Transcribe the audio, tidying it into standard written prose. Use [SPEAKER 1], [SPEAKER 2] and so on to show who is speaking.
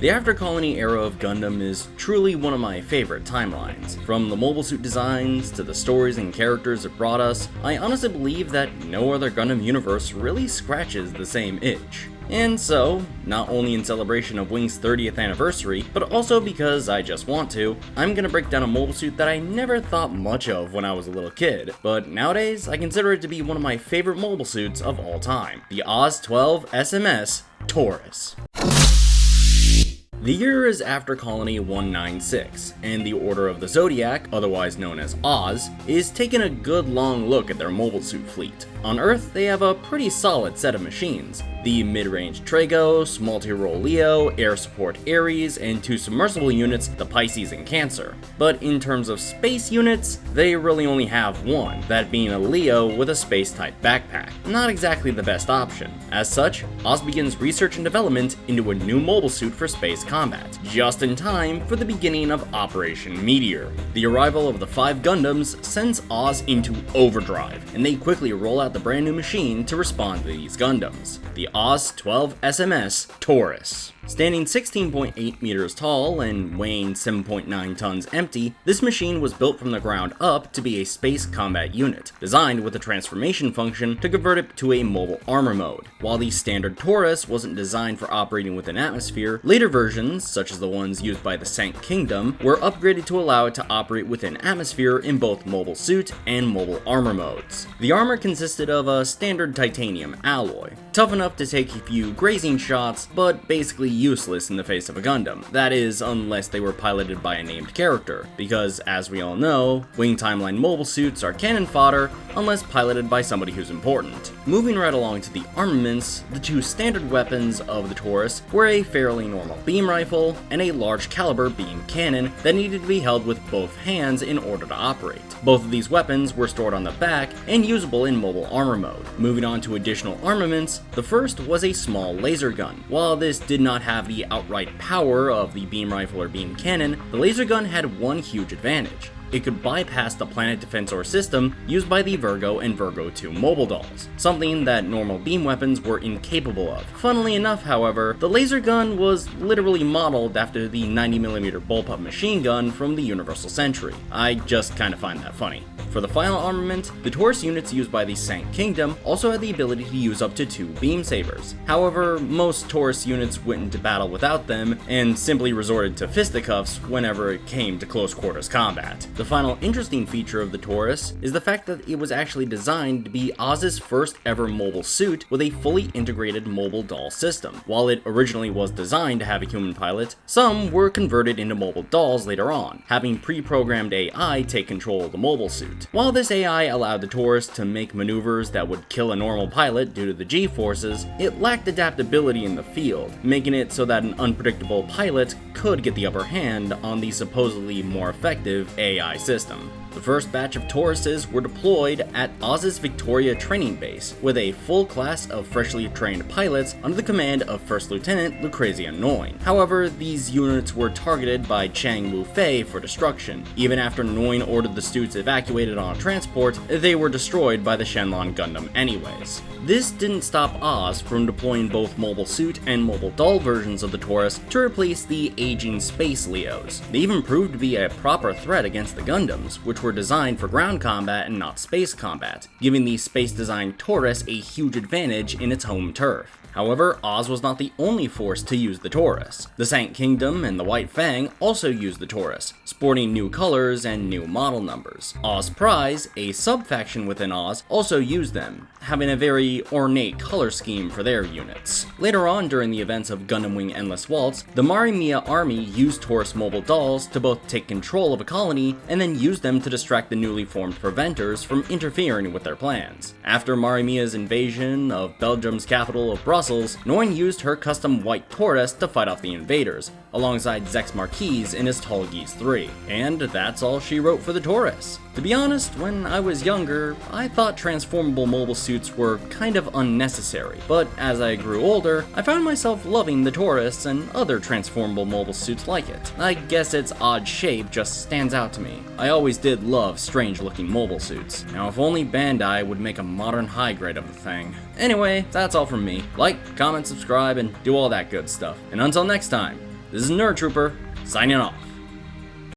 [SPEAKER 1] The After Colony era of Gundam is truly one of my favorite timelines. From the mobile suit designs to the stories and characters it brought us, I honestly believe that no other Gundam universe really scratches the same itch. And so, not only in celebration of Wing's 30th anniversary, but also because I just want to, I'm gonna break down a mobile suit that I never thought much of when I was a little kid, but nowadays I consider it to be one of my favorite mobile suits of all time, the OZ-12SMS Taurus. The year is After Colony 196, and the Order of the Zodiac, otherwise known as Oz, is taking a good long look at their mobile suit fleet. On Earth, they have a pretty solid set of machines. The mid-range Tragos, multi-role Leo, air support Ares, and two submersible units, the Pisces and Cancer. But in terms of space units, they really only have one, that being a Leo with a space-type backpack. Not exactly the best option. As such, Oz begins research and development into a new mobile suit for space combat, just in time for the beginning of Operation Meteor. The arrival of the 5 Gundams sends Oz into overdrive, and they quickly roll out the brand new machine to respond to these Gundams, the OZ-12SMS Taurus. Standing 16.8 meters tall and weighing 7.9 tons empty, this machine was built from the ground up to be a space combat unit, designed with a transformation function to convert it to a mobile armor mode. While the standard Taurus wasn't designed for operating within atmosphere, later versions, such as the ones used by the Sank Kingdom, were upgraded to allow it to operate within atmosphere in both mobile suit and mobile armor modes. The armor consisted of a standard titanium alloy, tough enough to take a few grazing shots, but basically useless in the face of a Gundam. That is, unless they were piloted by a named character, because as we all know, Wing Timeline mobile suits are cannon fodder unless piloted by somebody who's important. Moving right along to the armaments, the two standard weapons of the Taurus were a fairly normal beam rifle and a large caliber beam cannon that needed to be held with both hands in order to operate. Both of these weapons were stored on the back and usable in mobile armor mode. Moving on to additional armaments, the first was a small laser gun. While this did not have the outright power of the beam rifle or beam cannon, the laser gun had one huge advantage. It could bypass the planet defensor system used by the Virgo and Virgo 2 mobile dolls, something that normal beam weapons were incapable of. Funnily enough, however, the laser gun was literally modeled after the 90mm bullpup machine gun from the Universal Century. I just kinda find that funny. For the final armament, the Taurus units used by the Sank Kingdom also had the ability to use up to 2 beam sabers. However, most Taurus units went into battle without them and simply resorted to fisticuffs whenever it came to close quarters combat. The final interesting feature of the Taurus is the fact that it was actually designed to be Oz's first ever mobile suit with a fully integrated mobile doll system. While it originally was designed to have a human pilot, some were converted into mobile dolls later on, having pre-programmed AI take control of the mobile suit. While this AI allowed the Taurus to make maneuvers that would kill a normal pilot due to the G-forces, it lacked adaptability in the field, making it so that an unpredictable pilot could get the upper hand on the supposedly more effective AI system. The first batch of Tauruses were deployed at Oz's Victoria training base, with a full class of freshly trained pilots under the command of First Lieutenant Lucrezia Noin. However, these units were targeted by Chang Wu-fei for destruction. Even after Noin ordered the suits evacuated on a transport, they were destroyed by the Shenlong Gundam anyways. This didn't stop Oz from deploying both mobile suit and mobile doll versions of the Taurus to replace the aging space Leos. They even proved to be a proper threat against the Gundams, which were designed for ground combat and not space combat, giving the space-designed Taurus a huge advantage in its home turf. However, Oz was not the only force to use the Taurus. The Sank Kingdom and the White Fang also used the Taurus, sporting new colors and new model numbers. Oz Prize, a sub-faction within Oz, also used them, having a very ornate color scheme for their units. Later on during the events of Gundam Wing Endless Waltz, the Marimiya army used Taurus mobile dolls to both take control of a colony and then use them to distract the newly formed Preventers from interfering with their plans. After Marimiya's invasion of Belgium's capital of Brussels, Noin used her custom white Taurus to fight off the invaders, alongside Zex Marquise in his Tallgeese 3. And that's all she wrote for the Taurus. To be honest, when I was younger, I thought transformable mobile suits were kind of unnecessary, but as I grew older, I found myself loving the Taurus and other transformable mobile suits like it. I guess its odd shape just stands out to me. I always did love strange-looking mobile suits. Now if only Bandai would make a modern high grade of the thing. Anyway, that's all from me. Like, comment, subscribe, and do all that good stuff. And until next time, This is Nerd Trooper, signing off.